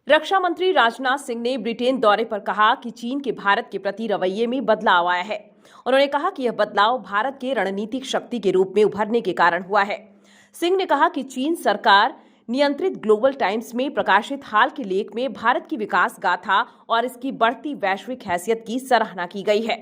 रक्षा मंत्री राजनाथ सिंह ने ब्रिटेन दौरे पर कहा कि चीन के भारत के प्रति रवैये में बदलाव आया है। उन्होंने कहा कि यह बदलाव भारत के रणनीतिक शक्ति के रूप में उभरने के कारण हुआ है। सिंह ने कहा कि चीन सरकार नियंत्रित ग्लोबल टाइम्स में प्रकाशित हाल के लेख में भारत की विकास गाथा और इसकी बढ़ती वैश्विक हैसियत की सराहना की गई है।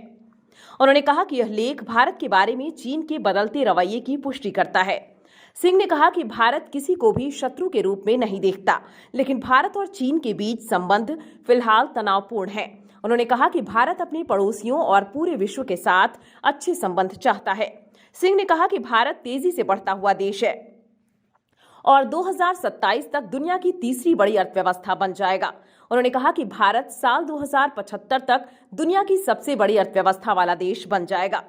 उन्होंने कहा कि यह लेख भारत के बारे में चीन के बदलते रवैये की पुष्टि करता है। सिंह ने कहा कि भारत किसी को भी शत्रु के रूप में नहीं देखता, लेकिन भारत और चीन के बीच संबंध फिलहाल तनावपूर्ण है। उन्होंने कहा कि भारत अपने पड़ोसियों और पूरे विश्व के साथ अच्छे संबंध चाहता है। सिंह ने कहा कि भारत तेजी से बढ़ता हुआ देश है और 2027 तक दुनिया की तीसरी बड़ी अर्थव्यवस्था बन जाएगा। उन्होंने कहा कि भारत साल 2075 तक दुनिया की सबसे बड़ी अर्थव्यवस्था वाला देश बन जाएगा।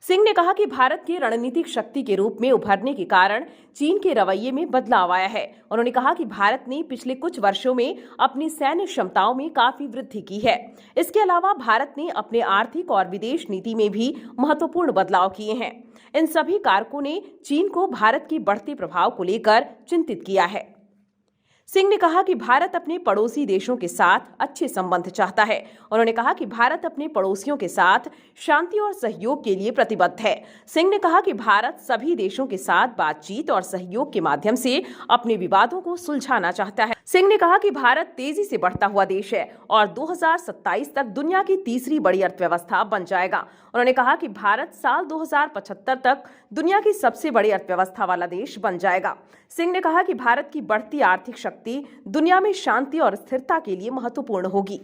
सिंह ने कहा कि भारत के रणनीतिक शक्ति के रूप में उभरने के कारण चीन के रवैये में बदलाव आया है। उन्होंने कहा कि भारत ने पिछले कुछ वर्षों में अपनी सैन्य क्षमताओं में काफी वृद्धि की है। इसके अलावा भारत ने अपने आर्थिक और विदेश नीति में भी महत्वपूर्ण बदलाव किए हैं। इन सभी कारकों ने चीन को भारत के बढ़ते प्रभाव को लेकर चिंतित किया है। सिंह ने कहा कि भारत अपने पड़ोसी देशों के साथ अच्छे संबंध चाहता है। उन्होंने कहा कि भारत अपने पड़ोसियों के साथ शांति और सहयोग के लिए प्रतिबद्ध है। सिंह ने कहा कि भारत सभी देशों के साथ बातचीत और सहयोग के माध्यम से अपने विवादों को सुलझाना चाहता है। सिंह ने कहा कि भारत तेजी से बढ़ता हुआ देश है और 2027 तक दुनिया की तीसरी बड़ी अर्थव्यवस्था बन जाएगा। उन्होंने कहा कि भारत साल 2075 तक दुनिया की सबसे बड़ी अर्थव्यवस्था वाला देश बन जाएगा। सिंह ने कहा कि भारत की बढ़ती आर्थिक शक्ति दुनिया में शांति और स्थिरता के लिए महत्वपूर्ण होगी।